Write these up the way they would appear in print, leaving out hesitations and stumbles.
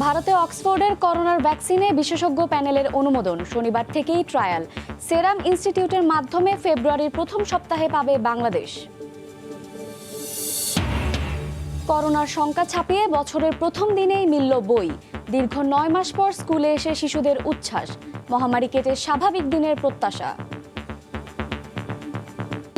ভারতে অক্সফোর্ডের করোনার ভ্যাকসিনে বিশেষজ্ঞ প্যানেলের অনুমোদন। শনিবার থেকেই ট্রায়াল। সেরাম ইনস্টিটিউটের মাধ্যমে ফেব্রুয়ারির প্রথম সপ্তাহে পাবে বাংলাদেশ। করোনার শঙ্কা ছাপিয়ে বছরের প্রথম দিনেই মিলল বই। দীর্ঘ 9 মাস পর স্কুলে এসে শিশুদের উচ্ছ্বাস। মহামারী কেটে স্বাভাবিক দিনের প্রত্যাশা।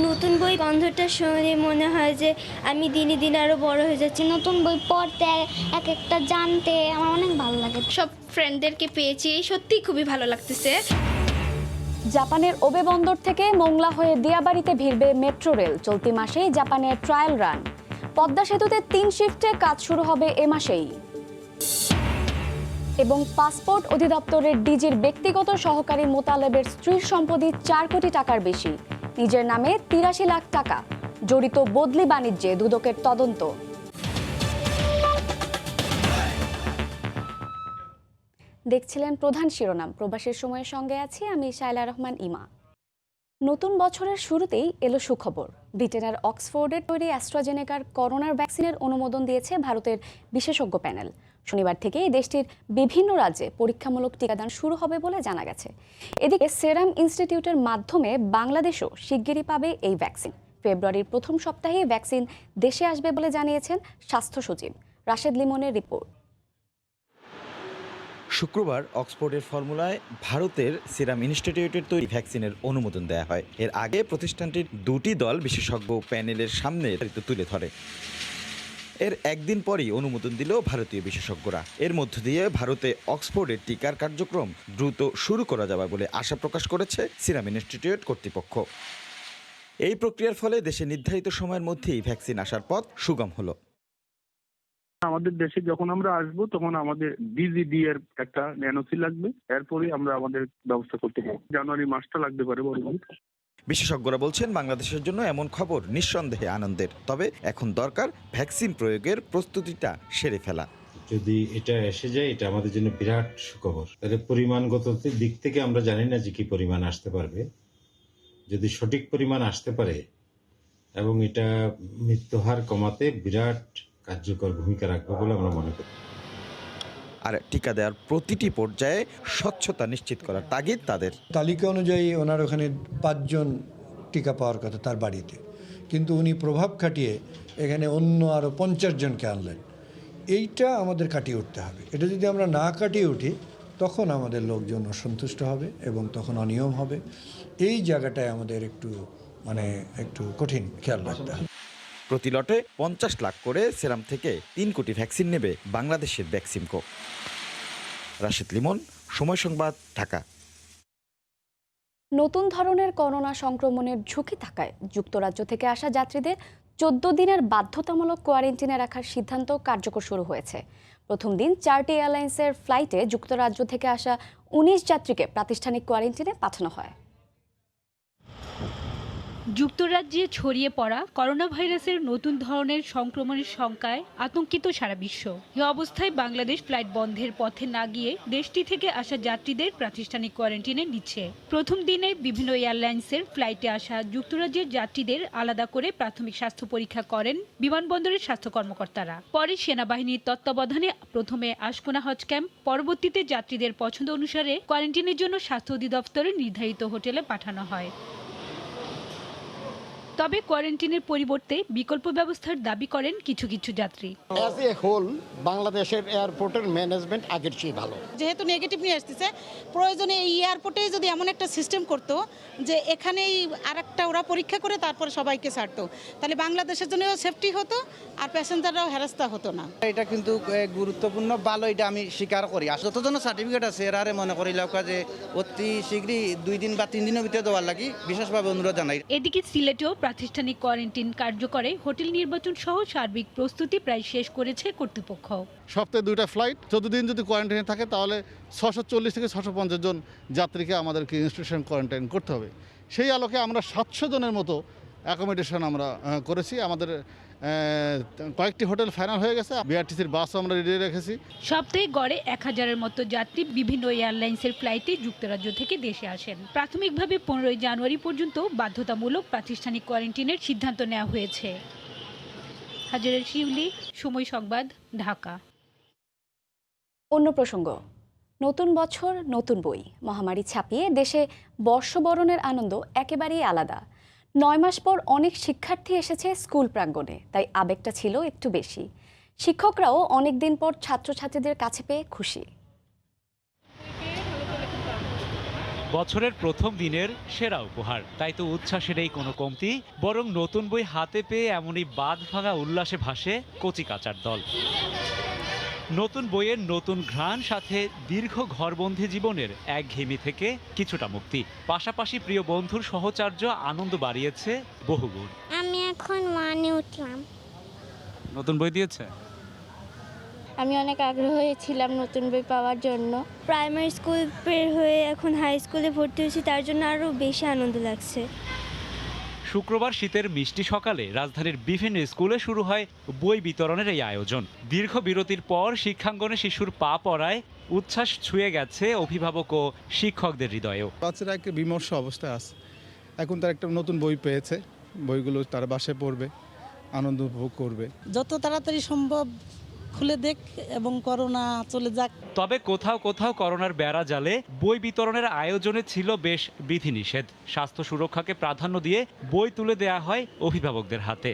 নতুন বই গন্ধটা শুনে মনে হয় যে আমি দিনে দিনে আরো বড় হয়ে যাচ্ছি। নতুন বই পড়তে এক একটা জানতে আমার অনেক ভালো লাগে। সব ফ্রেন্ডদেরকে পেয়েছি, সত্যি খুবই ভালো লাগতেছে। জাপানের ওবে বন্দর থেকে মোংলা হয়ে দিয়াবাড়িতে ভিড়বে মেট্রো রেল। চলতি মাসেই জাপানের ট্রায়াল রান। পদ্মা সেতুতে 3 শিফটে কাজ শুরু হবে এ মাসেই। এবং পাসপোর্ট অধিদপ্তরের ডিজির ব্যক্তিগত সহকারী মোতালেবের স্ত্রীর সম্পত্তি 4 কোটি টাকার বেশি। নিজের নামে 83 লাখ টাকা। জড়িত বদলি বাণিজ্যে দুদকের তদন্ত। দেখছিলেন প্রধান শিরোনাম। প্রবাসের সময়ের সঙ্গে আছি আমি শায়লা রহমান ইমা। নতুন বছরের শুরুতেই এলো সুখবর। ব্রিটেনের অক্সফোর্ডের তৈরি অ্যাস্ট্রাজেনেকার করোনার ভ্যাকসিনের অনুমোদন দিয়েছে ভারতের বিশেষজ্ঞ প্যানেল। শনিবার থেকেই দেশটির বিভিন্ন রাজ্যে পরীক্ষামূলক টিকাদান শুরু হবে বলে জানা গেছে। এদিকে সেরাম ইনস্টিটিউটের মাধ্যমে বাংলাদেশও শিগগিরই পাবে এই ভ্যাকসিন। ফেব্রুয়ারির প্রথম সপ্তাহে ভ্যাকসিন দেশে আসবে বলে জানিয়েছেন স্বাস্থ্য সচিব। রাশেদ লিমনের রিপোর্ট। শুক্রবার অক্সফোর্ডের ফর্মুলায় ভারতের সিরাম ইনস্টিটিউটের তৈরি ভ্যাকসিনের অনুমোদন দেওয়া হয়। এর আগে প্রতিষ্ঠানটির 2টি দল বিশেষজ্ঞ প্যানেলের সামনে তুলে ধরে। এর একদিন পরই অনুমোদন দিল ভারতীয় বিশেষজ্ঞরা। এর মধ্য দিয়ে ভারতে অক্সফোর্ডের টিকার কার্যক্রম দ্রুত শুরু করা যাবে বলে আশা প্রকাশ করেছে সিরাম ইনস্টিটিউট কর্তৃপক্ষ। এই প্রক্রিয়ার ফলে দেশে নির্ধারিত সময়ের মধ্যেই ভ্যাকসিন আসার পথ সুগম হলো। আমাদের দেশে যখন আমরা আসবো তখন আমাদের ডিজিডি এর একটা এনওসি লাগবে, এরপরে আমরা আমাদের ব্যবস্থা করতে পারবো। জানুয়ারি মাসটা লাগতে পারে বড়। বিশেষজ্ঞরা বলছেন বাংলাদেশের জন্য এমন খবর নিঃসন্দেহে আনন্দের। তবে এখন দরকার ভ্যাকসিন প্রয়োগের প্রস্তুতিটা সেরে ফেলা। যদি এটা এসে যায় এটা আমাদের জন্য বিরাট সুখবর। তাহলে পরিমাণগত দিক থেকে আমরা জানি না যে কি পরিমাণ আসতে পারবে। যদি সঠিক পরিমাণ আসতে পারে এবং এটা মৃত্যুহার কমাতে বিরাট কার্যকর ভূমিকা রাখবে বলে আমরা মনে করি। আর টিকা দেওয়ার প্রতিটি পর্যায়ে স্বচ্ছতা নিশ্চিত করার তাগিদ তাদের। তালিকা অনুযায়ী ওনার ওখানে 5 জন টিকা পাওয়ার কথা তার বাড়িতে, কিন্তু উনি প্রভাব খাটিয়ে এখানে অন্য আরও 50 জনকে আনলেন। এইটা আমাদের কাটিয়ে উঠতে হবে। এটা যদি আমরা না কাটিয়ে উঠি তখন আমাদের লোকজন অসন্তুষ্ট হবে এবং তখন অনিয়ম হবে। এই জায়গাটায় আমাদের একটু কঠিন খেয়াল রাখতে হবে। প্রতি লটে 50 লাখ করে সেরাম থেকে 3 কোটি ভ্যাকসিন নেবে বাংলাদেশের ভ্যাকসিনকো। রাশেদ লিমন, সময় সংবাদ, ঢাকা। নতুন ধরনের করোনা সংক্রমণের ঝুঁকি থাকায় যুক্তরাজ্য থেকে আসা যাত্রীদের 14 দিনের বাধ্যতামূলক কোয়ারেন্টিনে রাখার সিদ্ধান্ত কার্যকর শুরু হয়েছে। প্রথম দিন 4টি এয়ারলাইন্সের ফ্লাইটে যুক্তরাজ্য থেকে আসা 19 যাত্রীকে প্রাতিষ্ঠানিক কোয়ারেন্টিনে পাঠানো হয়। যুক্তরাজ্যে ছড়িয়ে পড়া করোনা ভাইরাসের নতুন ধরনের সংক্রমণের শঙ্কায় আতঙ্কিত সারা বিশ্ব। এ অবস্থায় বাংলাদেশ ফ্লাইট বন্ধের পথে না গিয়ে দেশটি থেকে আসা যাত্রীদের প্রাতিষ্ঠানিক কোয়ারেন্টিনে নিচ্ছে। প্রথম দিনে বিভিন্ন এয়ারলাইন্সের ফ্লাইটে আসা যুক্তরাজ্যের যাত্রীদের আলাদা করে প্রাথমিক স্বাস্থ্য পরীক্ষা করেন বিমানবন্দরের স্বাস্থ্য কর্মকর্তারা। পরে সেনাবাহিনীর তত্ত্বাবধানে প্রথমে আশকোনা হজ ক্যাম্প, পরবর্তীতে যাত্রীদের পছন্দ অনুসারে কোয়ারেন্টিনের জন্য স্বাস্থ্য অধিদপ্তরের নির্ধারিত হোটেলে পাঠানো হয়। তবে কোয়ারেন্টিনের পরিবর্তে বিকল্প ব্যবস্থার দাবি করেন কিছু কিছু যাত্রী। অ্যাজ এ হোল বাংলাদেশের এয়ারপোর্টের ম্যানেজমেন্ট আগের চেয়ে ভালো। যেহেতু নেগেটিভ নিয়ে আসতেছে, প্রয়োজনে এই এয়ারপোর্টে যদি এমন একটা সিস্টেম করতো যে এখানেই আরেকটা ওরা পরীক্ষা করে তারপরে সবাইকে ছাড়তো, তাহলে বাংলাদেশের জন্য সেফটি হতো আর প্যাসেঞ্জাররাও হেরাস্তা হতো না। এটা কিন্তু গুরুত্বপূর্ণ, ভালো, এটা আমি স্বীকার করি। আসলে যতজন সার্টিফিকেট আছে এরারে মনে করি যে অতি শীঘ্রই 2 দিন বা 3 দিনের ভিতরে দেওয়ার লাগি বিশেষভাবে অনুরোধ জানাই। এদিকে সিলেটেও প্রাতিষ্ঠানিক কোয়ারেন্টিন কার্যকরে হোটেল নির্বাচন সহ সার্বিক প্রস্তুতি প্রায় শেষ করেছে কর্তৃপক্ষ। সপ্তাহে 2টা ফ্লাইট, 14 দিন যদি কোয়ারেন্টাইনে থাকে তাহলে 640 থেকে 650 জন যাত্রীকে আমাদেরকে ইনস্টিটিউশন কোয়ারেন্টাইন করতে হবে। সেই আলোকে আমরা 700 জনের মতো অ্যাকোমোডেশন আমরা করেছি। আমাদের কয়েকটি হোটেল ফাইনাল হয়ে গেছে। বিআরটিসির বাসও আমরা রেডি রেখেছি। সপ্তাহে গড়ে 1000-এর মতো যাত্রী বিভিন্ন এয়ারলাইন্সের ফ্লাইটে যুক্তরাজ্য থেকে দেশে আসেন। প্রাথমিকভাবে 15 জানুয়ারি পর্যন্ত বাধ্যতামূলক প্রাতিষ্ঠানিক কোয়ারেন্টিনের সিদ্ধান্ত নেওয়া হয়েছে। হাজারের শিউলি, সময় সংবাদ, ঢাকা। অন্য প্রসঙ্গ, নতুন বছর নতুন বই, মহামারী ছাপিয়ে দেশে বর্ষবরণের আনন্দ একেবারেই আলাদা। 9 মাস পর অনেক শিক্ষার্থী এসেছে স্কুল প্রাঙ্গণে, তাই আবেগটা ছিল একটু বেশি। শিক্ষকরাও অনেক দিন পর ছাত্রছাত্রীদের কাছে পেয়ে খুশি। বছরের প্রথম দিনের সেরা উপহার, তাই তো উচ্ছ্বাসের এই কোনো কমতি, বরং নতুন বই হাতে পেয়ে এমনই বাঁধ ভাঙা উল্লাসে ভাসে কচি কাচার দল। নতুন বইয়ের নতুন ঘ্রাণ, সাথে দীর্ঘ ঘরবন্দি জীবনের একঘেয়েমি থেকে কিছুটা মুক্তি, পাশাপাশি প্রিয় বন্ধুর সহচার্য আনন্দ বাড়িয়েছে বহুগুণ। আমি এখন 1-এ উঠলাম। নতুন বই দিয়েছে? আমি অনেক আগ্রহী ছিলাম নতুন বই পাওয়ার জন্য। প্রাইমারি স্কুল বের হয়ে এখন হাই স্কুলে ভর্তি হয়েছি, তার জন্য আরও বেশি আনন্দ লাগছে। শুক্রবার শীতের মিষ্টি সকালে রাজধানীর বিভিন্ন স্কুলে শুরু হয় বই বিতরণের এই আয়োজন। দীর্ঘ বিরতির পর শিক্ষাঙ্গনে শিশুর পা পড়ায় উচ্ছ্বাস ছুঁয়ে গেছে অভিভাবক ও শিক্ষকদের হৃদয়েও। বাচ্চারা একটা বিমর্ষ অবস্থায় আছে, এখন তার একটা নতুন বই পেয়েছে, বইগুলো তারা বাসায় পড়বে, আনন্দ উপভোগ করবে। যত তাড়াতাড়ি সম্ভব খুলে দেখ এবং করোনা চলে যাক। তবে কোথাও কোথাও করোনার বেড়া জালে বই বিতরণের আয়োজনে ছিল বেশ বিধিনিষেধ। স্বাস্থ্য সুরক্ষাকে প্রাধান্য দিয়ে বই তুলে দেয়া হয় অভিভাবকদের হাতে।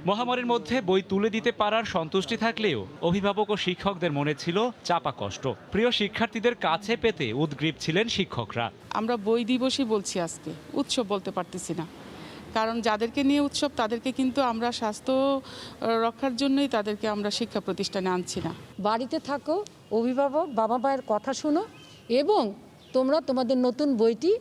মহামারীর মধ্যে বই তুলে দিতে পারার সন্তুষ্টি থাকলেও অভিভাবক ও শিক্ষকদের মনে ছিল চাপা কষ্ট। প্রিয় শিক্ষার্থীদের কাছে পেতে উদগ্রীব ছিলেন শিক্ষকরা। আমরা বই দিবসই বলছি, আজকে উৎসব বলতে পারতেছি না, কারণ যাদেরকে নিয়ে উৎসব তাদেরকে কিন্তু আমরা স্বাস্থ্য রক্ষার জন্যই তাদেরকে আমরা শিক্ষা প্রতিষ্ঠানে আনছি না। বাড়িতে থাকো, অভিভাবক বাবা মায়ের কথা শোনো এবং তোমরা তোমাদের নতুন বইটি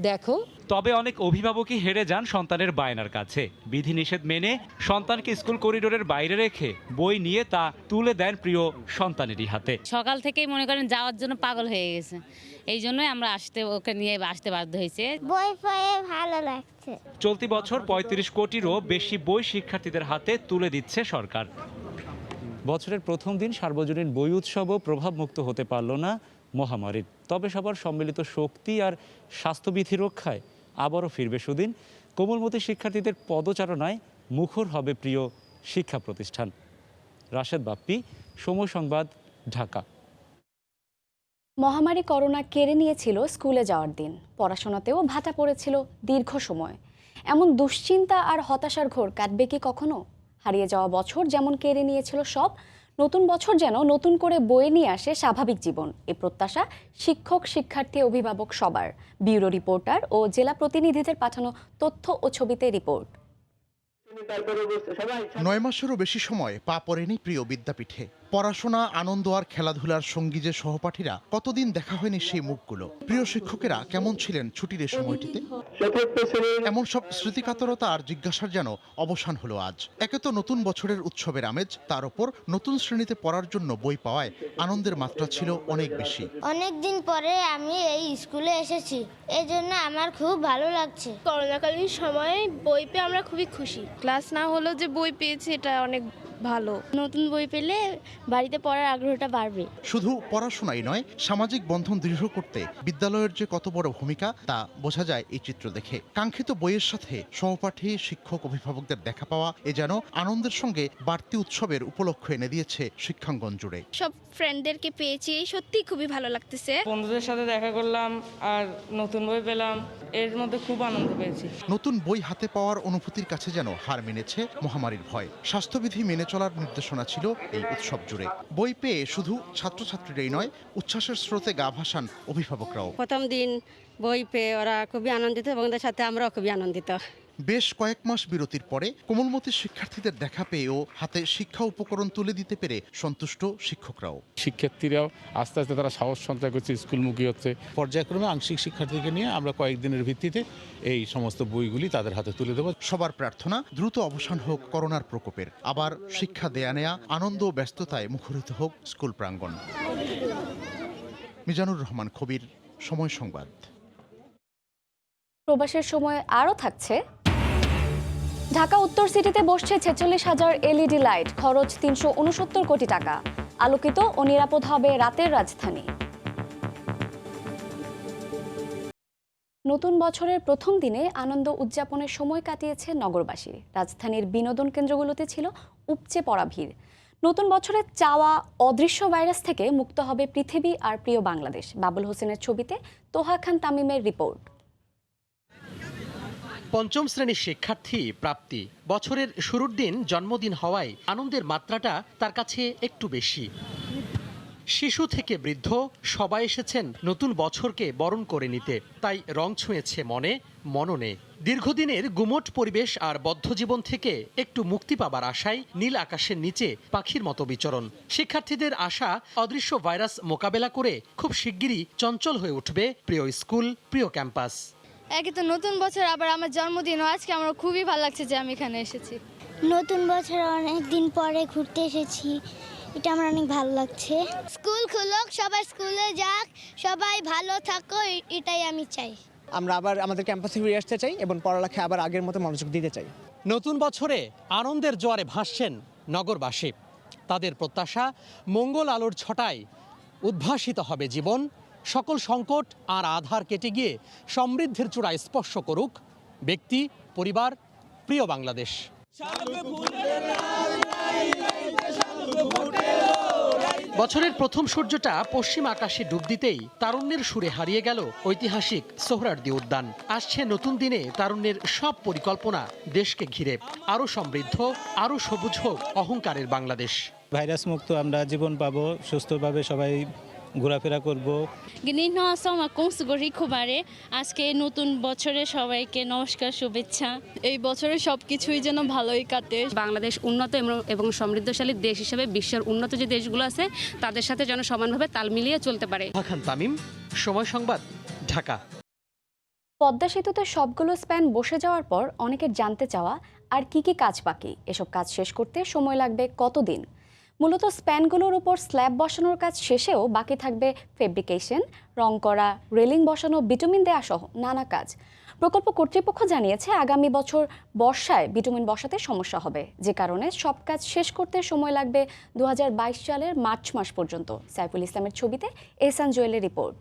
দেখো। তবে অনেক অভিভাবকই হেরে যান সন্তানের বায়নার কাছে। বিধিনিষেধ মেনে সন্তানকে স্কুল করিডোরের বাইরে রেখে বই নিয়ে তা তুলে দেন প্রিয় সন্তানেরই হাতে। সকাল থেকেই মনে করেন যাওয়ার জন্য পাগল হয়ে গেছে, এই জন্যই আমরা ওকে নিয়ে আসতে বাধ্য হয়েছে। বই পেয়ে ভালো লাগছে। চলতি বছর 35 কোটিরও বেশি বই শিক্ষার্থীদের হাতে তুলে দিচ্ছে সরকার। বছরের প্রথম দিন সার্বজনীন বই উৎসবও প্রভাবমুক্ত হতে পারল না মহামারীর। তবে সবার সম্মিলিত শক্তি আর স্বাস্থ্যবিধি রক্ষায় আবারও ফিরবে সুদিন। কোমলমতি শিক্ষার্থীদের পদচারণায় মুখর হবে প্রিয় শিক্ষা প্রতিষ্ঠান। রাশেদ বাপ্পি, সময় সংবাদ, ঢাকা। মহামারী করোনা কেড়ে নিয়েছিল স্কুলে যাওয়ার দিন, পড়াশোনাতেও ভাটা পড়েছিল দীর্ঘ সময়। এমন দুশ্চিন্তা আর হতাশার ঘোর কাটবে কি কখনো? হারিয়ে যাওয়া বছর যেমন কেড়ে নিয়েছিল সব, নতুন বছর যেন নতুন করে বয়ে নিয়ে আসে স্বাভাবিক জীবন, এই প্রত্যাশা শিক্ষক, শিক্ষার্থী, অভিভাবক সবার। ব্যুরো রিপোর্টার ও জেলা প্রতিনিধিদের পাঠানো তথ্য ও ছবিতে রিপোর্ট। 9 মাসেরও বেশি সময় পা পড়েনি প্রিয় বিদ্যাপীঠে। পড়াশোনা, আনন্দ আর খেলাধুলার সঙ্গী যে সহপাঠীরা, কতদিন দেখা হয়নি সেই মুখগুলো। প্রিয় শিক্ষকেরা কেমন ছিলেন ছুটির এই সময়টিতে? এমন সব স্মৃতিকাতরতা আর জিজ্ঞাসার যেন অবসান হলো আজ। একে তো নতুন বছরের উৎসবের আমেজ, তার উপর নতুন শ্রেণীতে পড়ার জন্য বই পাওয়ায় আনন্দের মাত্রা ছিল অনেক বেশি। অনেকদিন পরে আমি এই স্কুলে এসেছি, এই জন্য আমার খুব ভালো লাগছে। করোনাকালীন সময়ে বই পেয়ে আমরা খুবই খুশি। ক্লাস না হলেও যে বই পেয়েছি এটা অনেক ভালো। নতুন বই পেলে বাড়িতে পড়ার আগ্রহটা বাড়বে। শুধু পড়াশোনাই নয়, সামাজিক বন্ধন দৃঢ় করতে বিদ্যালয়ের যে কত বড় ভূমিকা তা বোঝা যায় এই চিত্র দেখে। কাঙ্ক্ষিত বইয়ের সাথে সহপাঠী, শিক্ষক, অভিভাবকদের দেখা পাওয়া এ যেন আনন্দের সঙ্গে বাড়তি উৎসবের উপলক্ষ এনে দিয়েছে শিক্ষাঙ্গন জুড়ে। সব ফ্রেন্ডদেরকে পেয়েছি, সত্যি খুবই ভালো লাগতেছে। বন্ধুদের সাথে দেখা করলাম আর নতুন বই পেলাম, এর মধ্যে খুব আনন্দ পেয়েছি। নতুন বই হাতে পাওয়ার অনুভূতির কাছে যেন হার মেনেছে মহামারীর ভয়। স্বাস্থ্যবিধি মেনে চলার নির্দেশনা ছিল এই উৎসব জুড়ে। বই পেয়ে শুধু ছাত্রছাত্রীরাই নয়, উচ্ছ্বাসের স্রোতে গা ভাসান অভিভাবকরাও। প্রথম দিন বই পেয়ে ওরা খুবই আনন্দিত এবং তার সাথে আমরাও খুবই আনন্দিত। বেশ কয়েক মাস বিরতির পরে কোমলমতি শিক্ষার্থীদের দেখা পেয়েও হাতে শিক্ষা উপকরণ তুলে দিতে পেরে সন্তুষ্ট শিক্ষকরাও। শিক্ষার্থীরাও আস্তে আস্তে তারা সাহস সঞ্চয় করছে, স্কুলমুখী হচ্ছে। পর্যায়ক্রমে আংশিক শিক্ষার্থীকে নিয়ে আমরা কয়েকদিনের ভিত্তিতে এই সমস্ত বইগুলি তাদের হাতে তুলে দেব। সবার প্রার্থনা দ্রুত অবসান হোক করোনার প্রকোপের, আবার শিক্ষা দেয়া নেয়া, আনন্দ ও ব্যস্ততায় মুখরিত হোক স্কুল প্রাঙ্গণ। মিজানুর রহমান খবির, সময় সংবাদ। প্রবাসের সময় আরও থাকছে। ঢাকা উত্তর সিটিতে বসছে 46,000 এলইডি লাইট, খরচ 369 কোটি টাকা। আলোকিত ও নিরাপদ হবে রাতের রাজধানী। নতুন বছরের প্রথম দিনে আনন্দ উদযাপনের সময় কাটিয়েছে নগরবাসী। রাজধানীর বিনোদন কেন্দ্রগুলোতে ছিল উপচে পড়া ভিড়। নতুন বছরের চাওয়া অদৃশ্য ভাইরাস থেকে মুক্ত হবে পৃথিবী আর প্রিয় বাংলাদেশ। বাবুল হোসেনের ছবিতে তোহা খান তামিমের রিপোর্ট। পঞ্চম শ্রেণীর শিক্ষার্থী প্রাপ্তি বছরের শুরুর দিন জন্মদিন হওয়ায় আনন্দের মাত্রাটা তার কাছে একটু বেশি। শিশু থেকে বৃদ্ধ সবাই এসেছেন নতুন বছরকে বরণ করে নিতে, তাই রং ছুঁয়েছে মনে মননে। দীর্ঘদিনের গুমোট পরিবেশ আর বদ্ধ জীবন থেকে একটু মুক্তি পাবার আশায় নীল আকাশের নিচে পাখির মতো বিচরণ। শিক্ষার্থীদের আশা অদৃশ্য ভাইরাস মোকাবেলা করে খুব শিগগিরই চঞ্চল হয়ে উঠবে প্রিয় স্কুল, প্রিয় ক্যাম্পাস। একে তো নতুন বছর, আবার আমার জন্মদিনও আজকে। আমার খুবই ভালো লাগছে যে আমি এখানে এসেছি। নতুন বছর অনেক দিন পরে ঘুরতে এসেছি, এটা আমার অনেক ভালো লাগছে। স্কুল খুলুক, সবাই স্কুলে যাক, সবাই ভালো থাকো, এটাই আমি চাই। আমরা আবার আমাদের ক্যাম্পাসে ফিরে আসতে চাই এবং পড়ালেখায় আবার আগের মতো মনোযোগ দিতে চাই। নতুন বছরে আনন্দের জোয়ারে ভাসছেন নগরবাসী। তাদের প্রত্যাশা মঙ্গল আলোর ছটায় উদ্ভাসিত হবে জীবন, সকল সংকট আর আধার কেটে গিয়ে সমৃদ্ধির চূড়ায় স্পর্শ করুক ব্যক্তি, পরিবার, প্রিয় বাংলাদেশ। বছরের প্রথম সূর্যটা পশ্চিম আকাশে ডুব দিতেই তারুণ্যের সুরে হারিয়ে গেল ঐতিহাসিক সোহরাওয়ার্দী উদ্যান। আসছে নতুন দিনে তারুণ্যের সব পরিকল্পনা দেশকে ঘিরে। আরও সমৃদ্ধ, আরও সবুজ হোক অহংকারের বাংলাদেশ। ভাইরাস মুক্ত আমরা জীবন পাবো, সুস্থভাবে সবাই ঘোরাফেরা করব। আজকে নতুন বছরে সবাইকে নমস্কার, শুভেচ্ছা। এই বছরে সবকিছুই যেন ভালোই কাটে। বাংলাদেশ উন্নত এবং সমৃদ্ধশালী দেশ হিসেবে বিশ্বের উন্নত যে দেশগুলো আছে তাদের সাথে যেন সমানভাবে তাল মিলিয়ে চলতে পারে। তোহা খান তামিম, সময় সংবাদ, ঢাকা। পদ্মা সেতুতে সবগুলো স্প্যান বসে যাওয়ার পর অনেকের জানতে চাওয়া আর কি কি কাজ বাকি, এসব কাজ শেষ করতে সময় লাগবে কতদিন। মূলত স্প্যানগুলোর উপর স্ল্যাব বসানোর কাজ শেষেও বাকি থাকবে ফেব্রিকেশন, রং করা, রেলিং বসানো, বিটুমিন দেয়া সহ নানা কাজ। প্রকল্প কর্তৃপক্ষ জানিয়েছে আগামী বছর বর্ষায় বিটুমিন বসাতে সমস্যা হবে, যে কারণে সব কাজ শেষ করতে সময় লাগবে 2022 সালের মার্চ মাস পর্যন্ত। সাইফুল ইসলামের ছবিতে এহসান জুয়েলের রিপোর্ট।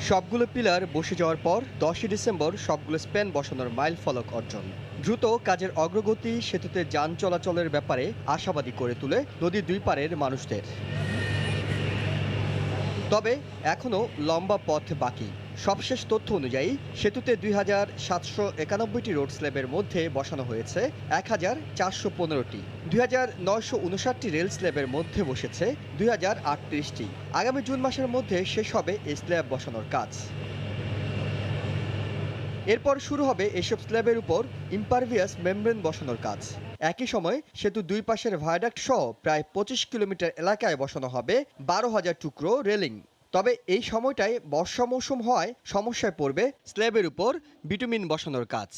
সবগুলো পিলার বসে যাওয়ার পর 10 ডিসেম্বর সবগুলো স্প্যান বসানোর মাইল ফলক অর্জন। দ্রুত কাজের অগ্রগতি সেতুতে যান চলাচলের ব্যাপারে আশাবাদী করে তুলে নদীর দুই পারের মানুষদের। তবে এখনও লম্বা পথ বাকি। সবশেষ তথ্য অনুযায়ী সেতুতে 2791টি রোড স্ল্যাবের মধ্যে বসানো হয়েছে 1415টি। 2959টি রেল স্ল্যাবের মধ্যে বসেছে 2038টি। আগামী জুন মাসের মধ্যে শেষ হবে এই স্ল্যাব বসানোর কাজ। এরপর শুরু হবে এসব স্ল্যাবের উপর ইম্পারভিয়াস মেমব্রেন বসানোর কাজ। একই সময় সেতু দুই পাশের ভায়াডাক্ট সহ প্রায় 25 কিলোমিটার এলাকায় বসানো হবে 12,000 টুকরো রেলিং। তবে এই সময়টায় বর্ষা মৌসুম হওয়ায় সমস্যায় পড়বে স্ল্যাবের উপর বিটুমিন বসানোর কাজ।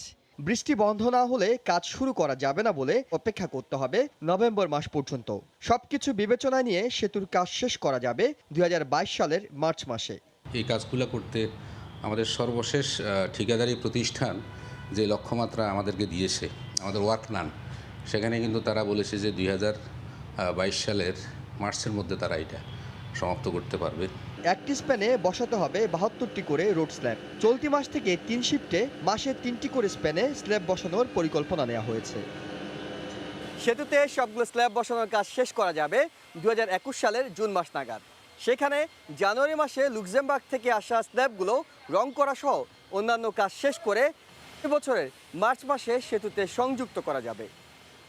বৃষ্টি বন্ধ না হলে কাজ শুরু করা যাবে না বলে অপেক্ষা করতে হবে নভেম্বর মাস পর্যন্ত। সবকিছু বিবেচনায় নিয়ে সেতুর কাজ শেষ করা যাবে 2022 সালের মার্চ মাসে। এই কাজগুলো করতে আমাদের সর্বশেষ ঠিকাদারি প্রতিষ্ঠান যে লক্ষ্যমাত্রা আমাদেরকে দিয়েছে, আমাদের ওয়ার্ক প্ল্যান, সেখানে কিন্তু তারা বলেছে যে 2022 সালের মার্চের মধ্যে তারা এটা সমাপ্ত করতে পারবে। একটি স্প্যানে বসাতে হবে 72টি করে রোড স্ল্যাব। চলতি মাস থেকে 3 শিফটে মাসে 3টি করে স্প্যানে স্ল্যাব বসানোর পরিকল্পনা নেওয়া হয়েছে। সেতুতে সবগুলো স্ল্যাব বসানোর কাজ শেষ করা যাবে 2021 সালের জুন মাস নাগাদ। সেখানে জানুয়ারি মাসে লুক্সেমবার্গ থেকে আসা স্ল্যাবগুলো রং করা সহ অন্যান্য কাজ শেষ করে বছরের মার্চ মাসে সেতুতে সংযুক্ত করা যাবে।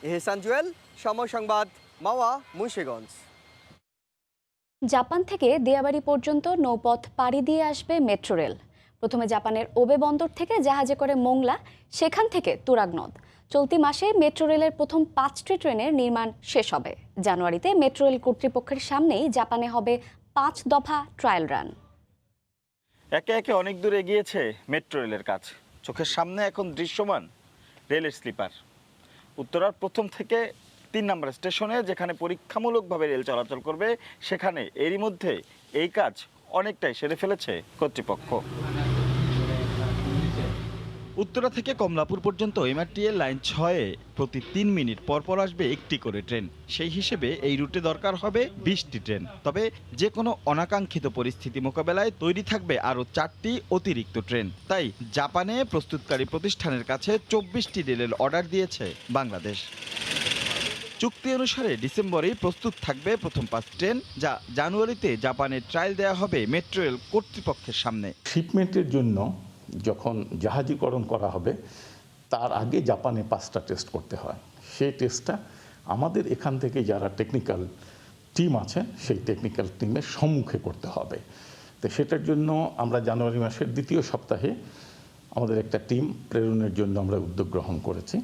এহসান জুয়েল, সময় সংবাদ, মাওয়া, মুন্সিগঞ্জ। জাপান থেকে দিয়াবাড়ি পর্যন্ত নৌপথ পাড়ি দিয়ে আসবে মেট্রো রেল। প্রথমে জাপানের ওবে বন্দর থেকে জাহাজে করে মোংলা, সেখান থেকে তুরাগ নদ। চলতি মাসে মেট্রো রেলের প্রথম 5টি ট্রেনের নির্মাণ শেষ হবে। জানুয়ারিতে মেট্রো রেল কর্তৃপক্ষের সামনেই জাপানে হবে 5 দফা ট্রায়াল রান। একে একে অনেক দূর এগিয়েছে মেট্রো রেলের কাজ। চোখের সামনে এখন দৃশ্যমান রেলের স্লিপার। উত্তরার প্রথম থেকে 3 নম্বর স্টেশনে যেখানে পরীক্ষামূলকভাবে রেল চলাচল করবে, সেখানে এরই মধ্যে এই কাজ অনেকটাই সেরে ফেলেছে কর্তৃপক্ষ। উত্তরা থেকে কমলাপুর পর্যন্ত এমআরটিএল লাইন 6-এ প্রতি 3 মিনিট পর আসবে একটি করে ট্রেন। সেই হিসেবে এই রুটে দরকার হবে 20টি ট্রেন। তবে যে কোনো অনাকাঙ্ক্ষিত পরিস্থিতি মোকাবেলায় তৈরি থাকবে আরও 4টি অতিরিক্ত ট্রেন। তাই জাপানে প্রস্তুতকারী প্রতিষ্ঠানের কাছে 24টি রেলের অর্ডার দিয়েছে বাংলাদেশ। চুক্তি অনুসারে ডিসেম্বরেই প্রস্তুত থাকবে প্রথম 5 ট্রেন, যা জানুয়ারিতে জাপানে ট্রায়াল দেওয়া হবে মেট্রো রেল কর্তৃপক্ষের সামনে। শিপমেন্টের জন্য যখন জাহাজীকরণ করা হবে তার আগে জাপানে 5টা টেস্ট করতে হয়। সেই টেস্টটা আমাদের এখান থেকে যারা টেকনিক্যাল টিম আছে সেই টেকনিক্যাল টিমের সম্মুখে করতে হবে। তো সেটার জন্য আমরা জানুয়ারি মাসের 2য় সপ্তাহে আমাদের একটা টিম প্রেরণের জন্য আমরা উদ্যোগ গ্রহণ করেছি।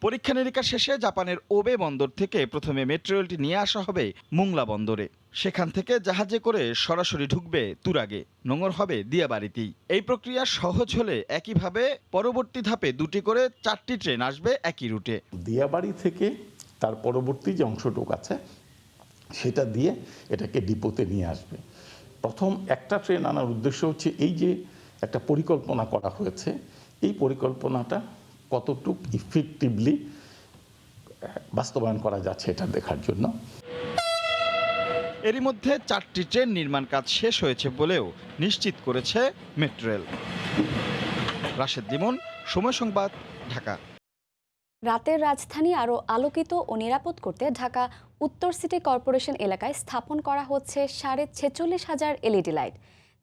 পরীক্ষা নিরীক্ষা শেষে জাপানের ওবে বন্দর থেকে প্রথমে মেট্রো রেলটি নিয়ে আসা হবে মুংলা বন্দরে। সেখান থেকে জাহাজে করে সরাসরি ঢুকবে তুরাগে, নোঙর হবে দিয়াবাড়িতেই। এই প্রক্রিয়া সহজ হলে একইভাবে পরবর্তী ধাপে 2টি করে 4টি ট্রেন আসবে একই রুটে। দিয়াবাড়ি থেকে তার পরবর্তী যে অংশটুক আছে সেটা দিয়ে এটাকে ডিপোতে নিয়ে আসবে। প্রথম একটা ট্রেন আনার উদ্দেশ্য হচ্ছে এই যে একটা পরিকল্পনা করা হয়েছে, এই পরিকল্পনাটা কতটুক ইফেক্টিভলি বাস্তবায়ন করা যাচ্ছে এটা দেখার জন্য। এরই মধ্যে 4টি ট্রেন নির্মাণ কাজ শেষ হয়েছে বলেও নিশ্চিত করেছে মেট্রো রেল। রাশেদ লিমন, সময় সংবাদ, ঢাকা। রাতের রাজধানী আরও আলোকিত ও নিরাপদ করতে ঢাকা উত্তর সিটি কর্পোরেশন এলাকায় স্থাপন করা হচ্ছে 46,500 এলইডি লাইট।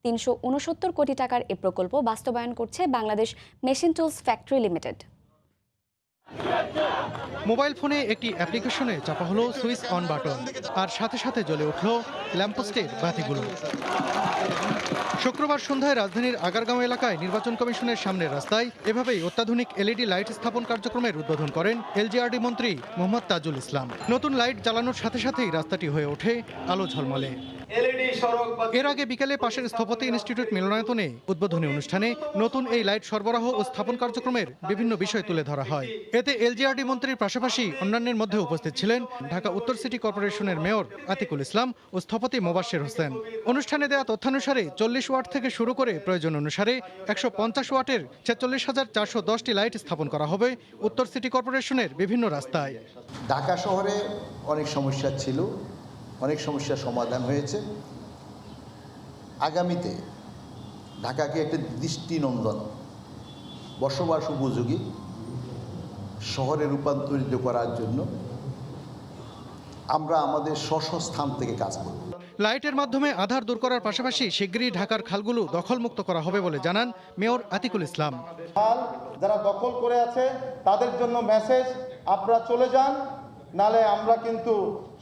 369 কোটি টাকার এ প্রকল্প বাস্তবায়ন করছে Bangladesh machine tools factory limited. Mobile ফোনে একটি অ্যাপ্লিকেশনে চাপা হলো সুইচ অন বাটন, আর সাথে সাথে জ্বলে উঠল ল্যাম্পপোস্টের বাতিগুলো। শুক্রবার সন্ধ্যায় রাজধানীর আগারগাঁও এলাকায় নির্বাচন কমিশনের সামনের রাস্তায় এভাবেই অত্যাধুনিক এলইডি লাইট স্থাপন কার্যক্রমের উদ্বোধন করেন এলজিআরডি মন্ত্রী মোহাম্মদ তাজুল ইসলাম। নতুন লাইট জ্বালানোর সাথে সাথেই রাস্তাটি হয়ে ওঠে আলো ঝলমলে। এর আগে বিকেলে পাশের স্থপতি ইনস্টিটিউট মিলনায়তনে উদ্বোধনী অনুষ্ঠানে নতুন এই লাইট সরবরাহ ও স্থাপন কার্যক্রমের বিভিন্ন বিষয় তুলে ধরা হয়। এতে এলজিআরডি মন্ত্রীর পাশাপাশি অন্যান্যের মধ্যে উপস্থিত ছিলেন ঢাকা উত্তর সিটি কর্পোরেশনের মেয়র আতিকুল ইসলাম ও স্থপতি মোবাশ্বের হোসেন। অনুষ্ঠানে দেওয়া তথ্যানুসারে 40 ওয়াট থেকে শুরু করে প্রয়োজন অনুসারে 150 ওয়াটের 46,410টি লাইট স্থাপন করা হবে উত্তর সিটি কর্পোরেশনের বিভিন্ন রাস্তায়। ঢাকা শহরে অনেক সমস্যা ছিল, অনেক সমস্যার সমাধান হয়েছে। আগামীতে ঢাকাকে একটি দৃষ্টিনন্দন বসবাস উপযোগী শহরে রূপান্তরিত করার জন্য আমরা আমাদের স্থান থেকে কাজ করব। লাইটের মাধ্যমে আধার দূর করার পাশাপাশি শিগগিরই ঢাকার খালগুলো দখলমুক্ত করা হবে বলে জানান মেয়র আতিকুল ইসলাম। খাল যারা দখল করে আছে তাদের জন্য মেসেজ, আপনারা চলে যান, নালে আমরা কিন্তু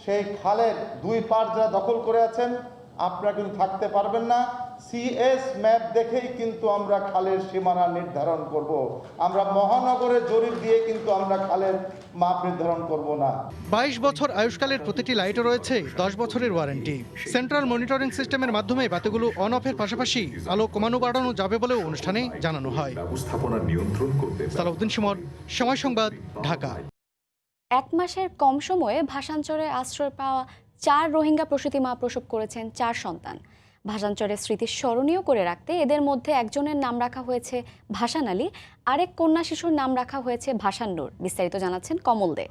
সেই খালের 2 পার যারা দখল করে আছেন আপনারা কিন্তু থাকতে পারবেন না। সিএস ম্যাপ দেখেই কিন্তু আমরা খালের সীমানা নির্ধারণ করব। আমরা মহানগরের জরিপ দিয়ে কিন্তু আমরা খালের মাপ নির্ধারণ করব না। 22 বছর আয়ুষ্কালের প্রতিটি লাইটে রয়েছে 10 বছরের ওয়ারেন্টি। সেন্ট্রাল মনিটরিং সিস্টেমের মাধ্যমে বাতিগুলো অন অফের পাশাপাশি আলো কমানো বাড়ানো যাবে বলেও অনুষ্ঠানে জানানো হয়। সালাউদ্দিন সুমন, সময় সংবাদ, ঢাকা। 1 মাসের কম সময়ে ভাষাঞ্চরে আশ্রয় পাওয়া 4 রোহিঙ্গা প্রসূতি মা প্রসব করেছেন 4 সন্তান। ভাষাঞ্চরের স্মৃতি স্মরণীয় করে রাখতে এদের মধ্যে একজনের নাম রাখা হয়েছে ভাসান আলী, আরেক কন্যা শিশুর নাম রাখা হয়েছে ভাসান নূর। বিস্তারিত জানাচ্ছেন কমল দে।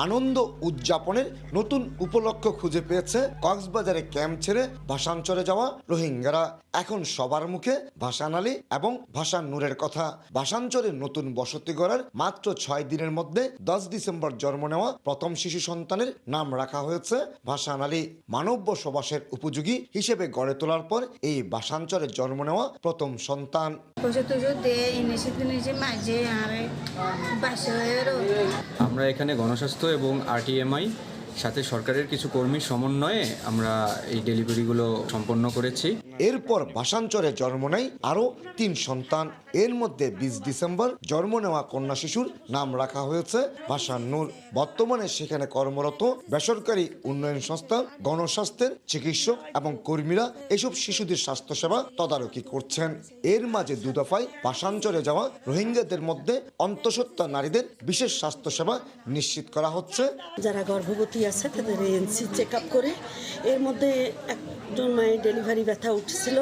আনন্দ উদযাপনের নতুন উপলক্ষ খুঁজে পেয়েছে কক্সবাজারে ক্যাম্প ছেড়ে ভাষাঞ্চরে যাওয়া রোহিঙ্গারা। এখন সবার মুখে ভাসান আলী এবং ভাসান নূরের কথা। ভাষাঞ্চরের নতুন বসতি গড়ার মাত্র 6 দিনের মধ্যে 10 ডিসেম্বর জন্ম নেওয়া প্রথম শিশু সন্তানের নাম রাখা হয়েছে ভাসান আলী। মানব বসবাসের উপযোগী হিসেবে গড়ে তোলার পর এই ভাষাঞ্চরে জন্ম নেওয়া প্রথম সন্তান। আমরা এখানে গণস্বাস্থ্য এবং আরটিএমআই সাথে সরকারের কিছু কর্মীর সমন্বয়ে আমরা এই ডেলিভারিগুলো সম্পন্ন করেছি। এরপর ভাষাঞ্চরে জন্ম নেয় আরও 3 সন্তান। এর মধ্যে 20 ডিসেম্বর জন্ম নেওয়া কন্যা শিশুর নাম রাখা হয়েছে ভাসান নূর। বর্তমানে সেখানে কর্মরত বেসরকারি উন্নয়ন সংস্থা, গণস্বাস্থ্যের চিকিৎসক এবং কর্মীরা এসব শিশুদের স্বাস্থ্যসেবা তদারকি করছেন। এর মাঝে 2 দফায় ভাষাঞ্চরে যাওয়া রোহিঙ্গাদের মধ্যে অন্তঃসত্ত্বা নারীদের বিশেষ স্বাস্থ্যসেবা নিশ্চিত করা হচ্ছে। যারা গর্ভবতী আছে তাদের এএনসি চেক আপ করে, এর মধ্যে একজন মায়ের ডেলিভারি ব্যথা উঠছিল,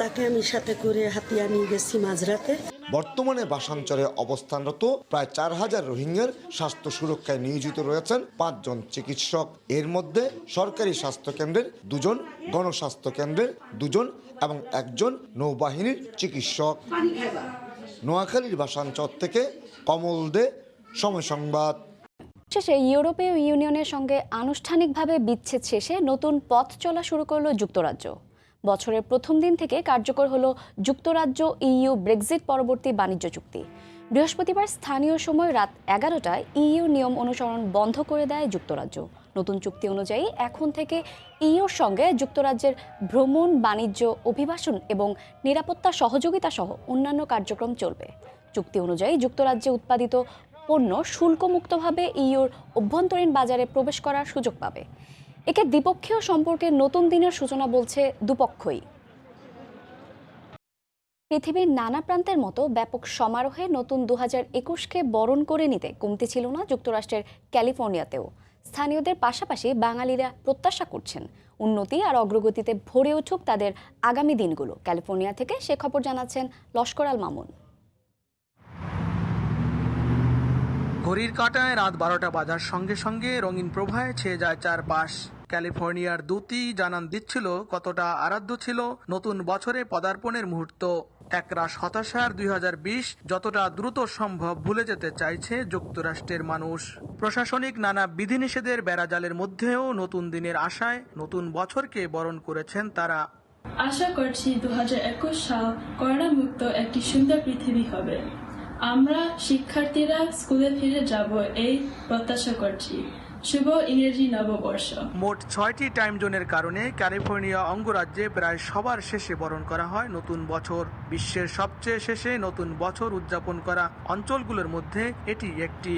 তাকে আমি সাথে করে হাতিয়া নিয়ে গেছি মাঝরাতে। বর্তমানে ভাষাঞ্চলে অবস্থানরত প্রায় 4000 রোহিঙ্গার স্বাস্থ্য সুরক্ষায় নিয়োজিত রয়েছেন 5 জন চিকিৎসক। এর মধ্যে সরকারি স্বাস্থ্য কেন্দ্রের 2 জন, গণস্বাস্থ্য কেন্দ্রের 2 জন এবং 1 জন নৌবাহিনীর চিকিৎসক। নোয়াখালীর ভাষাঞ্চল থেকে কমল দে, সময় সংবাদ। শেষে ইউরোপীয় ইউনিয়নের সঙ্গে আনুষ্ঠানিকভাবে বিচ্ছেদ শেষে নতুন পথ চলা শুরু করল যুক্তরাজ্য। বছরের প্রথম দিন থেকে কার্যকর হলো যুক্তরাজ্য ইইউ ব্রেক্সিট পরবর্তী বাণিজ্য চুক্তি। বৃহস্পতিবার স্থানীয় সময় রাত 11টায় ইইউ নিয়ম অনুসরণ বন্ধ করে দেয় যুক্তরাজ্য। নতুন চুক্তি অনুযায়ী এখন থেকে ইইউর সঙ্গে যুক্তরাজ্যের ভ্রমণ, বাণিজ্য, অভিবাসন এবং নিরাপত্তা সহযোগিতা সহ অন্যান্য কার্যক্রম চলবে। চুক্তি অনুযায়ী যুক্তরাজ্যে উৎপাদিত পণ্য শুল্কমুক্তভাবে ইইউর অভ্যন্তরীণ বাজারে প্রবেশ করার সুযোগ পাবে। একে দ্বিপক্ষীয় সম্পর্কের নতুন দিনের সূচনা বলছে দুপক্ষই। পৃথিবীর নানা প্রান্তের মতো ব্যাপক সমারোহে নতুন 2021কে বরণ করে নিতে কমতি ছিল না যুক্তরাষ্ট্রের ক্যালিফোর্নিয়াতেও। স্থানীয়দের পাশাপাশি বাঙালিরা প্রত্যাশা করছেন উন্নতি আর অগ্রগতিতে ভরে উঠুক তাদের আগামী দিনগুলো। ক্যালিফোর্নিয়া থেকে সে খবর জানাচ্ছেন লস্কর আল মামুন। ঘড়ির কাঁটায় রাত 12টা বাজার সঙ্গে সঙ্গে রঙিন প্রভায় ছেয়ে যায় চারপাশ। ক্যালিফোর্নিয়ার দূতই জানান দিচ্ছিল কতটা আরাধ্য ছিল নতুন বছরে পদার্পণের মুহূর্ত। একরাশ হতাশার 2020 যতটা দ্রুত সম্ভব ভুলে যেতে চাইছে যুক্তরাষ্ট্রের মানুষ। প্রশাসনিক নানা বিধিনিষেধের বেড়াজালের মধ্যেও নতুন দিনের আশায় নতুন বছরকে বরণ করেছেন তারা। আশা করছি 2021 সাল করোনা মুক্ত একটি সুন্দর পৃথিবী হবে। আমরা শিক্ষার্থীরা স্কুলে ফিরে যাব এই প্রত্যাশা করছি। শুভ ইংরেজি নববর্ষ। মোট 6টি টাইম জোনের কারণে ক্যালিফোর্নিয়া অঙ্গরাজ্যে প্রায় সবার শেষে বরণ করা হয় নতুন বছর। বিশ্বের সবচেয়ে শেষে নতুন বছর উদযাপন করা অঞ্চলগুলোর মধ্যে এটি একটি।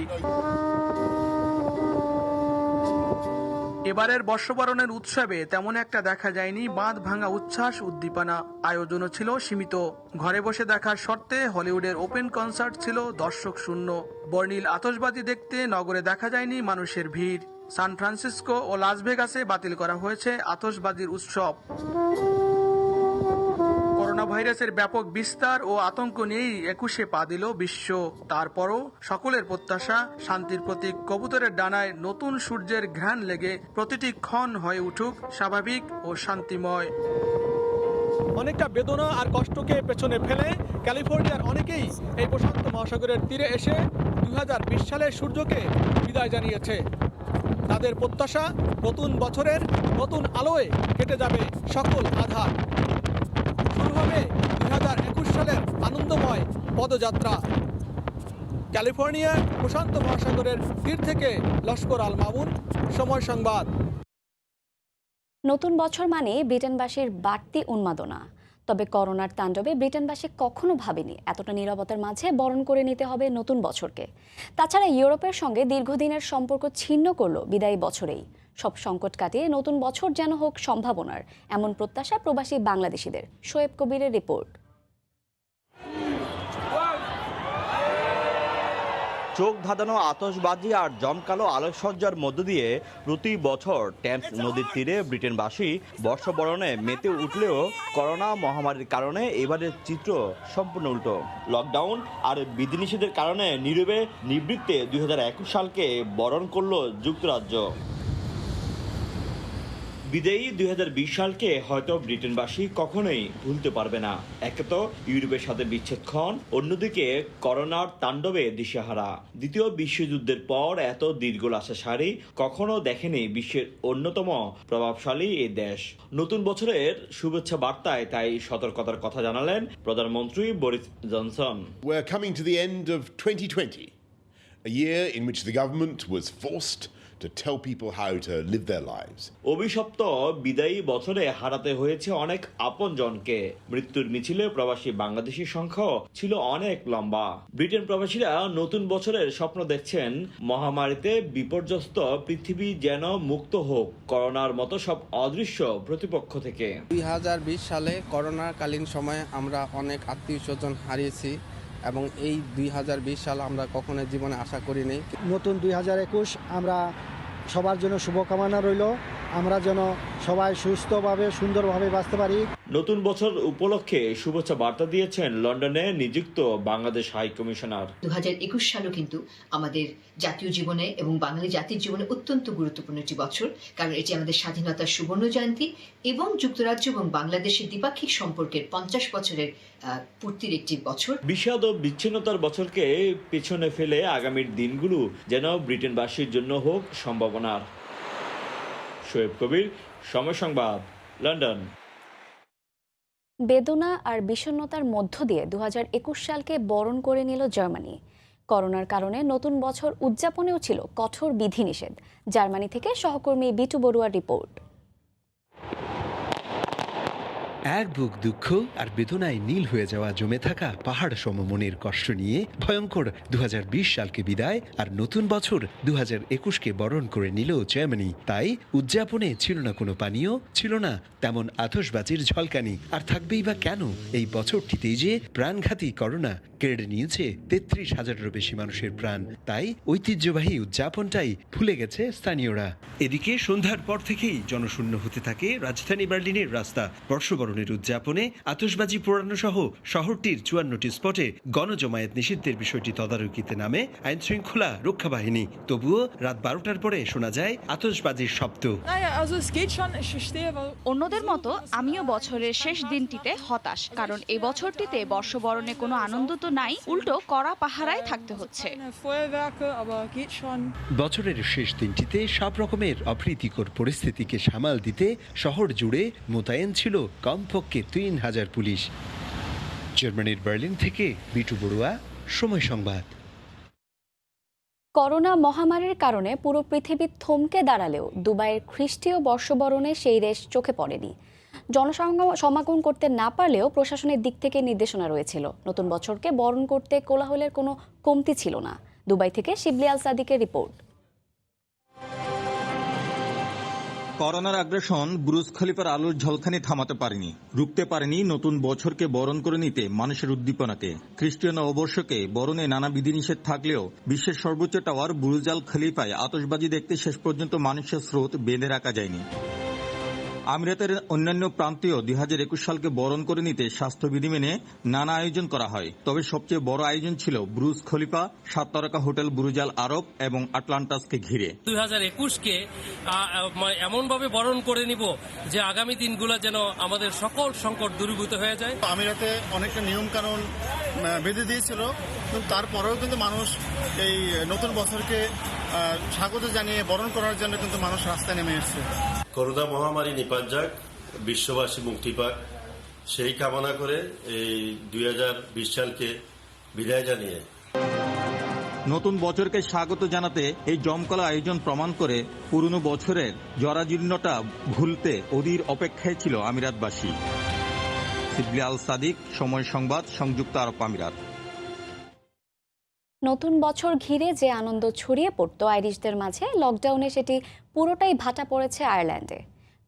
এবারের বর্ষবরণের উৎসবে তেমন একটা দেখা যায়নি বাঁধ ভাঙা উচ্ছ্বাস উদ্দীপনা। আয়োজনও ছিল সীমিত। ঘরে বসে দেখার শর্তে হলিউডের ওপেন কনসার্ট ছিল দর্শক শূন্য। বর্ণিল আতশবাজি দেখতে নগরে দেখা যায়নি মানুষের ভিড়। সান ফ্রান্সিসকো ও লাস ভেগাসে বাতিল করা হয়েছে আতশবাজির উৎসব। করোনা ভাইরাসের ব্যাপক বিস্তার ও আতঙ্ক নিয়েই 21শে পা দিল বিশ্ব। তারপরও সকলের প্রত্যাশা শান্তির প্রতীক কবুতরের ডানায় নতুন সূর্যের ঘ্রাণ লেগে প্রতিটি ক্ষণ হয়ে উঠুক স্বাভাবিক ও শান্তিময়। অনেকটা বেদনা আর কষ্টকে পেছনে ফেলে ক্যালিফোর্নিয়ার অনেকেই এই প্রশান্ত মহাসাগরের তীরে এসে 2020 সালের সূর্যকে বিদায় জানিয়েছে। তাদের প্রত্যাশা নতুন বছরের নতুন আলোয় কেটে যাবে সকল আধার। শুরু হবে 2021 সালের আনন্দময় পদযাত্রা। ক্যালিফোর্নিয়ার প্রশান্ত মহাসাগরের তীর থেকে লস্কর আল মামুন, সময় সংবাদ। নতুন বছর মানে ব্রিটেনবাসীর বাড়তি উন্মাদনা। তবে করোনার তাণ্ডবে ব্রিটেনবাসী কখনো ভাবেনি এতটা নীরবতার মাঝে বরণ করে নিতে হবে নতুন বছরকে। তাছাড়া ইউরোপের সঙ্গে দীর্ঘদিনের সম্পর্ক ছিন্ন করলো বিদায়ী বছরেই। সব সংকট কাটিয়ে নতুন বছর যেন হোক সম্ভাবনার, এমন প্রত্যাশা প্রবাসী বাংলাদেশিদের। শোয়েব কবিরের রিপোর্ট। চোখ ধাঁধানো আতশবাজি আর জমকালো আলোকসজ্জার মধ্য দিয়ে প্রতি বছর টেমস নদীর তীরে ব্রিটেনবাসী বর্ষবরণে মেতে উঠলেও করোনা মহামারীর কারণে এবারের চিত্র সম্পূর্ণ উল্টো। লকডাউন আর বিধিনিষেধের কারণে নীরবে নিবৃত্তে 2021 সালকে বরণ করল যুক্তরাজ্য। বিদায়ী 2020 সালকে হয়তো ব্রিটেনবাসী কখনোই ভুলতে পারবে না। একে তো ইউরোপের সাথে বিচ্ছেদক্ষণ, অন্যদিকে করোনার তাণ্ডবে দিশেহারা। দ্বিতীয় বিশ্বযুদ্ধের পর এত দীর্ঘলাসা সারি কখনো দেখেনি বিশ্বের অন্যতম প্রভাবশালী এই দেশ। নতুন বছরের শুভেচ্ছা বার্তায় তাই সতর্কতার কথা জানালেন প্রধানমন্ত্রী Boris Johnson. We're coming to the end of 2020, a year in which the government was forced to tell people how to live their lives. অভিশপ্ত বিদায়ী বছরে হারাতে হয়েছে অনেক আপনজনকে। মৃত্যুর মিছিলে প্রবাসী বাংলাদেশির সংখ্যাও ছিল অনেক লম্বা। ব্রিটেন প্রবাসীরা নতুন বছরের স্বপ্ন দেখছেন মহামারীতে বিপর্যস্ত পৃথিবী যেন মুক্ত হোক করোনার মতো সব অদৃশ্য প্রতিপক্ষ থেকে। 2020 সালে করোনাকালীন সময়ে আমরা অনেক আত্মীয় স্বজন হারিয়েছি এবং এই 2020 সাল আমরা কখনো জীবনে আশা করিনি। নতুন 2021 আমরা সবার জন্য শুভকামনা রইল। আমরা যেন সবাই সুস্থভাবে সুন্দরভাবে বাঁচতে পারি। নতুন বছর উপলক্ষে শুভেচ্ছা বার্তা দিয়েছেন লন্ডনে নিযুক্ত বাংলাদেশ হাই কমিশনার। 2021 সালও কিন্তু আমাদের জাতীয় জীবনে এবং বাঙালি জাতির জীবনে অত্যন্ত গুরুত্বপূর্ণ একটি বছর, কারণ এটি আমাদের স্বাধীনতার সুবর্ণ জয়ন্তী এবং যুক্তরাজ্য এবং বাংলাদেশের দ্বিপাক্ষিক সম্পর্কের 50 বছরের পূর্তির একটি বছর। বিষাদ ও বিচ্ছিন্নতার বছরকে পেছনে ফেলে আগামীর দিনগুলো যেন ব্রিটেনবাসীর জন্য হোক সম্ভাবনার। শোয়েব কবির, সময় সংবাদ, লন্ডন। বেদনা আর বিষণ্ণতার মধ্য দিয়ে 2021 সালকে বরণ করে নিল জার্মানি। করোনার কারণে নতুন বছর উদযাপনেও ছিল কঠোর বিধিনিষেধ। জার্মানি থেকে সহকর্মী বিটু বড়ুয়ার রিপোর্ট। এক বুক দুঃখ আর বেদনায় নীল হয়ে যাওয়া জমে থাকা পাহাড় সমমনের কষ্ট নিয়ে ভয়ঙ্কর 2020 সালকে বিদায় আর নতুন বছর 2021কে বরণ করে নিল জার্মানি। তাই উদযাপনে ছিল না কোনো পানীয়, ছিল না তেমন আতশবাজির ঝলকানি, আর থাকবেই বা কেন? এই বছরটিতেই যে প্রাণঘাতী করোনা কেড়ে নিয়েছে 33,000-এরও বেশি মানুষের প্রাণ। তাই ঐতিহ্যবাহী উদযাপনটাই ভুলে গেছে স্থানীয়রা। এদিকে সন্ধ্যার পর থেকেই জনশূন্য হতে থাকে রাজধানী বার্লিনের রাস্তা। বর্ষবরণের উদযাপনে আতশবাজি পোড়ানো সহ শহরটির 54টি স্পটে গণজমায়েত নিষিদ্ধের বিষয়টি তদারকিতে নামে আইন শৃঙ্খলা রক্ষা বাহিনী। তবুও রাত 12টার পরে শোনা যায় আতশবাজির শব্দ। অন্যদের মতো আমিও বছরের শেষ দিনটিতে হতাশ, কারণ এই বছরটিতে বর্ষবরণে কোনো আনন্দ তো নাই, উল্টো কড়া পাহারায় থাকতে হচ্ছে। বছরের শেষ দিনটিতে সব রকমের অপ্রীতিকর পরিস্থিতিকে সামাল দিতে শহর জুড়ে মোতায়েন ছিল কমপক্ষে 3,000 পুলিশ। জার্মানির বার্লিন থেকে বিটু বড়ুয়া, সময় সংবাদ। করোনা মহামারীর কারণে পুরো পৃথিবী থমকে দাঁড়ালেও দুবাইয়ের খ্রিস্টীয় বর্ষবরণে সেই রেশ চোখে পড়েনি। জনসমাগম করতে না পারলেও প্রশাসনের দিক থেকে নির্দেশনা রয়েছিল। নতুন বছরকে বরণ করতে কোলাহলের কোনো কমতি ছিল না। দুবাই থেকে শিবলি আল সাদিকের রিপোর্ট। করোনার আগ্রাসন বুরুজ খলিফার আলোর ঝলকানি থামাতে পারেনি, রুখতে পারেনি নতুন বছরকে বরণ করে নিতে মানুষের উদ্দীপনাকে। খ্রিস্টীয় নববর্ষকে বরণে নানা বিধিনিষেধ থাকলেও বিশ্বের সর্বোচ্চ টাওয়ার বুরুজ আল খলিফায় আতশবাজি দেখতে শেষ পর্যন্ত মানুষের স্রোত বেঁধে রাখা যায়নি। আমিরাতের অন্যান্য প্রান্তীয় 2021 সালকে বরণ করে নিতে স্বাস্থ্যবিধি মেনে নানা আয়োজন করা হয়। তবে সবচেয়ে বড় আয়োজন ছিল বুরুজ খলিফা, 7 তারকা হোটেল বুরুজ আল আরব এবং আটলান্টাসকে ঘিরে। 2021কে এমনভাবে বরণ করে নিব যে আগামী দিনগুলো যেন আমাদের সকল সংকট দূরীভূত হয়ে যায়। আমিরাতে অনেকটা নিয়ম কানুন বেঁধে দিয়েছিল, কিন্তু তারপরেও কিন্তু মানুষ এই নতুন বছরকে স্বাগত জানিয়ে বরণ করার জন্য কিন্তু মানুষ রাস্তায় নেমে এসেছে। করোনা মহামারী নিপাত যাক, বিশ্ববাসী মুক্তি পাক, সেই কামনা করে এই 2020 সালকে বিদায় জানিয়ে নতুন বছরকে স্বাগত জানাতে এই জমকালো আয়োজন প্রমাণ করে পুরনো বছরের জরাজীর্ণতা ভুলতে অধীর অপেক্ষায় ছিল আমিরাতবাসী। শিবলি আল সাদিক, সময় সংবাদ, সংযুক্ত আরব আমিরাত। নতুন বছর ঘিরে যে আনন্দ ছড়িয়ে পড়তো আইরিশদের মাঝে, লকডাউনে সেটি পুরোটাই ভাটা পড়েছে আয়ারল্যান্ডে।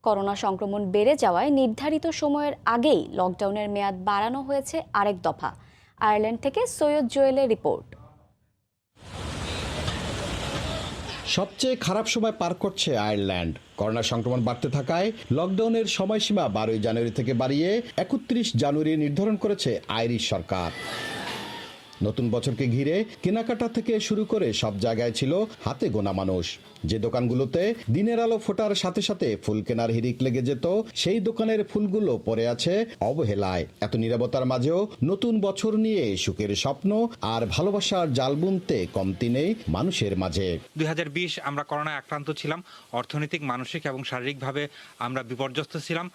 করোনা সংক্রমণ বেড়ে যাওয়ায় নির্ধারিত সময়ের আগেই লকডাউনের মেয়াদ বাড়ানো হয়েছে আরেক দফা। আয়ারল্যান্ড থেকে সৈয়দ জোয়েলের রিপোর্ট। সবচেয়ে খারাপ সময় পার করছে আয়ারল্যান্ড। করোনা সংক্রমণ বাড়তে থাকায় লকডাউনের সময়সীমা 12 জানুয়ারি থেকে বাড়িয়ে 31 জানুয়ারি নির্ধারণ করেছে আইরিশ সরকার। নতুন বছরকে ঘিরে কেনাকাটা থেকে শুরু করে সব জায়গায় ছিল হাতে গোনা মানুষ। যে দোকানগুলোতে দিনের আলো ফোটার সাথে সাথে ফুল কেনার হিড়িক লেগে যেত, সেই দোকানের ফুলগুলো পড়ে আছে অবহেলায়। এত নীরবতার মাঝেও নতুন বছর নিয়ে সুখের স্বপ্ন আর ভালোবাসার জাল বুনতে কমতি নেই মানুষের মাঝে। 2020 আমরা করোনায় আক্রান্ত ছিলাম, অর্থনৈতিক, মানসিক এবং শারীরিকভাবে আমরা বিপর্যস্ত ছিলাম।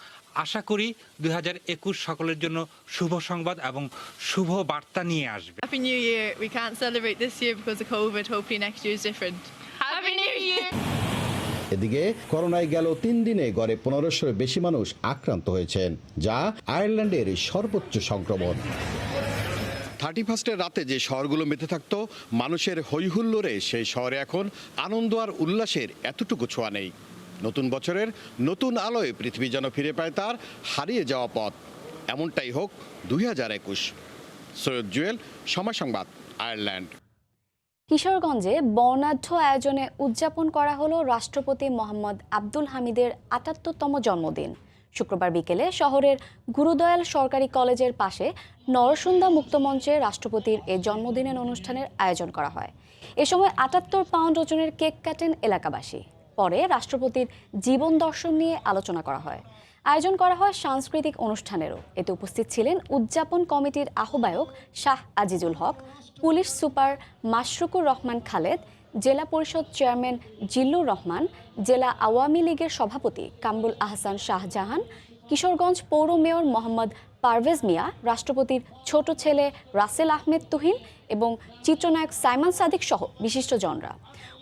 আশা করি 2021 সকলের জন্য শুভ সংবাদ এবং শুভ বার্তা নিয়ে আসবে। Happy New Year. We can't celebrate this year because of COVID. Hopefully next year is different. Happy New Year. এদিকে করোনায় গেল 3 দিনে গড়ে 1500-এর বেশি মানুষ আক্রান্ত হয়েছেন, যা আয়ারল্যান্ডের সর্বোচ্চ সংক্রমণ। 31 রাতে যে শহরগুলো মেতে থাকতো মানুষের হৈহুল্লোড়ে, সেই শহরে এখন আনন্দ আর উল্লাসের এতটুকু ছোঁয়া নেই। নতুন বছরের নতুন আলোয় পৃথিবী যেন ফিরে পায় তার হারিয়ে যাওয়া পথ। এমনটাই হোক 2021। সৈয়দ জুয়েল, সময় সংবাদ, আয়ারল্যান্ড। কিশোরগঞ্জে বর্ণাঢ্য আয়োজনে উদযাপন করা হলো রাষ্ট্রপতি মোহাম্মদ আব্দুল হামিদের ৭৮তম জন্মদিন। শুক্রবার বিকেলে শহরের গুরুদয়াল সরকারি কলেজের পাশে নরসুন্দা মুক্তমঞ্চে রাষ্ট্রপতির এই জন্মদিনের অনুষ্ঠানের আয়োজন করা হয়। এ সময় ৭৮ পাউন্ড ওজনের কেক কাটেন এলাকাবাসী। পরে রাষ্ট্রপতির জীবন দর্শন নিয়ে আলোচনা করা হয়। আয়োজন করা হয় সাংস্কৃতিক অনুষ্ঠানেরও। এতে উপস্থিত ছিলেন উদযাপন কমিটির আহ্বায়ক শাহ আজিজুল হক, পুলিশ সুপার মাশরুকুর রহমান খালেদ, জেলা পরিষদ চেয়ারম্যান জিল্লুর রহমান, জেলা আওয়ামী লীগের সভাপতি কামরুল আহসান শাহজাহান, কিশোরগঞ্জ পৌর মেয়র মোহাম্মদ পারভেজ মিয়া, রাষ্ট্রপতির ছোট ছেলে রাসেল আহমেদ তুহিন এবং চিত্রনায়ক সাইমন সাদিক সহ বিশিষ্টজনরা।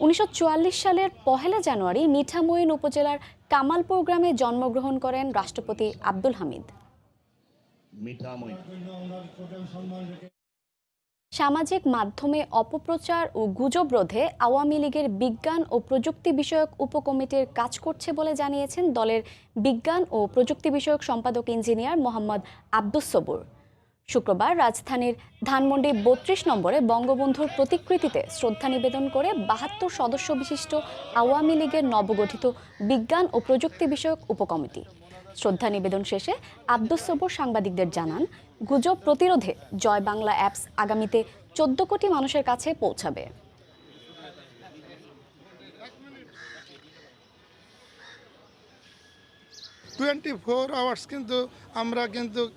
১৯৪৪ সালের ১ জানুয়ারি মিঠামইন উপজেলার কামালপুর গ্রামে জন্মগ্রহণ করেন রাষ্ট্রপতি আব্দুল হামিদ। সামাজিক মাধ্যমে অপপ্রচার ও গুজব রোধে আওয়ামী লীগের বিজ্ঞান ও প্রযুক্তি বিষয়ক উপকমিটির কাজ করছে বলে জানিয়েছেন দলের বিজ্ঞান ও প্রযুক্তি বিষয়ক সম্পাদক ইঞ্জিনিয়ার মোহাম্মদ আব্দুস সবুর। শুক্রবার রাজধানীর ধানমন্ডি ৩২ নম্বরে বঙ্গবন্ধুর প্রতিকৃতিতে শ্রদ্ধা নিবেদন করে ৭২ সদস্য বিশিষ্ট আওয়ামী লীগের নবগঠিত বিজ্ঞান ও প্রযুক্তি বিষয়ক উপকমিটি। শ্রদ্ধা নিবেদন শেষে আব্দুস সবুর সাংবাদিকদের জানান, গুজব প্রতিরোধে জয় বাংলা অ্যাপস আগামীতে ১৪ কোটি মানুষের কাছে পৌঁছাবে। 24 আওয়ার্স কিন্তু আমরা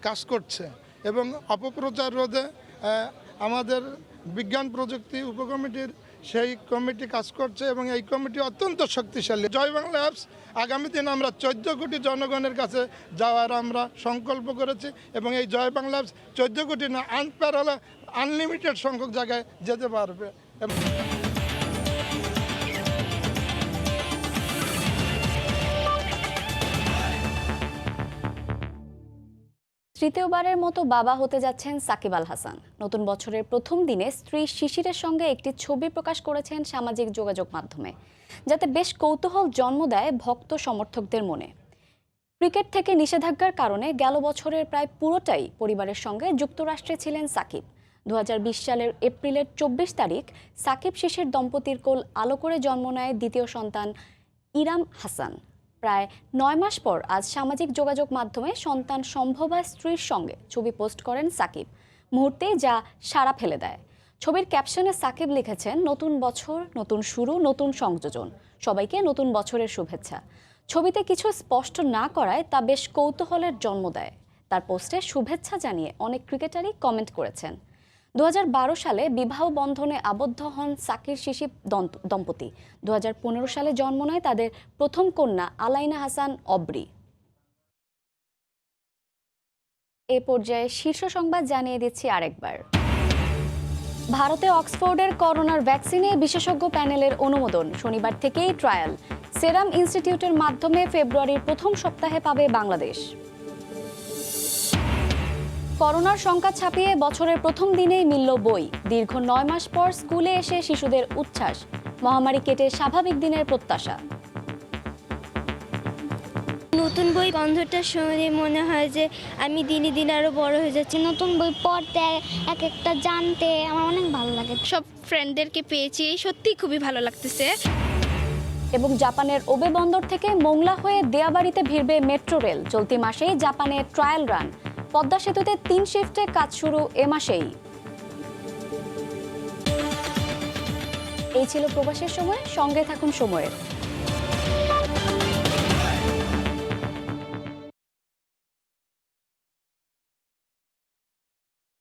কাজ করছে এবং অপপ্রচার রোধে আমাদের বিজ্ঞান প্রযুক্তি উপকমিটির সেই কমিটি কাজ করছে এবং এই কমিটি অত্যন্ত শক্তিশালী। জয় বাংলা অ্যাপস আগামী দিন আমরা ১৪ কোটি জনগণের কাছে যাওয়ার আমরা সংকল্প করেছি এবং এই জয় বাংলা অ্যাপস ১৪ কোটি না আনলিমিটেড সংখ্যক জায়গায় যেতে পারবে। তৃতীয়বারের মতো বাবা হতে যাচ্ছেন সাকিব আল হাসান। নতুন বছরের প্রথম দিনে স্ত্রী শিশিরের সঙ্গে একটি ছবি প্রকাশ করেছেন সামাজিক যোগাযোগ মাধ্যমে, যাতে বেশ কৌতূহল জন্ম দেয় ভক্ত সমর্থকদের মনে। ক্রিকেট থেকে নিষেধাজ্ঞার কারণে গেল বছরের প্রায় পুরোটাই পরিবারের সঙ্গে যুক্তরাষ্ট্রে ছিলেন সাকিব। ২০২০ সালের এপ্রিলের ২৪ তারিখ সাকিব শিশির দম্পতির কোল আলো করে জন্ম নেয় দ্বিতীয় সন্তান ইরাম হাসান। প্রায় ৯ মাস পর আজ সামাজিক যোগাযোগ মাধ্যমে সন্তান সম্ভবা স্ত্রীর সঙ্গে ছবি পোস্ট করেন সাকিব, মুহূর্তেই যা সাড়া ফেলে দেয়। ছবির ক্যাপশনে সাকিব লিখেছেন, নতুন বছর, নতুন শুরু, নতুন সংযোজন, সবাইকে নতুন বছরের শুভেচ্ছা। ছবিতে কিছু স্পষ্ট না করায় তা বেশ কৌতূহলের জন্ম দেয়। তার পোস্টে শুভেচ্ছা জানিয়ে অনেক ক্রিকেটারই কমেন্ট করেছেন। ২০১২ সালে বিবাহ বন্ধনে আবদ্ধ হন সাকির শিশির দম্পতি। ২০১৫ সালে জন্ম নেয় তাদের প্রথম কন্যা আলাইনা হাসান অব্রি। এ পর্যায়ে শীর্ষ সংবাদ জানিয়ে দিচ্ছি আরেকবার। ভারতে অক্সফোর্ডের করোনার ভ্যাকসিনে বিশেষজ্ঞ প্যানেলের অনুমোদন। শনিবার থেকেই ট্রায়াল। সেরাম ইনস্টিটিউটের মাধ্যমে ফেব্রুয়ারির প্রথম সপ্তাহে পাবে বাংলাদেশ। করোনার সংখ্যা ছাপিয়ে বছরের প্রথম দিনেই মিলল বই। দীর্ঘ ৯ মাস পর স্কুলে এসে শিশুদের উচ্ছ্বাস। মহামারী কেটে স্বাভাবিক দিনের প্রত্যাশা। নতুন বই গন্ধটা শুনে মনে হয় যে আমি দিনে দিনে আরো বড় হয়ে যাচ্ছি। নতুন বই পড়তে এক একটা জানতে আমার অনেক ভালো লাগে। সব ফ্রেন্ডদেরকে পেয়েছি, সত্যি খুবই ভালো লাগতেছে। এবং জাপানের ওবে বন্দর থেকে মোংলা হয়ে দেয়াবাড়িতে ভিড়বে মেট্রো রেল। চলতি মাসেই জাপানে ট্রায়াল রান। পদ্মা সেতুতে ৩ শিফটে কাজ শুরু এ মাসেই। এই ছিল প্রবাসের সময়। সঙ্গে থাকুন সময়ের।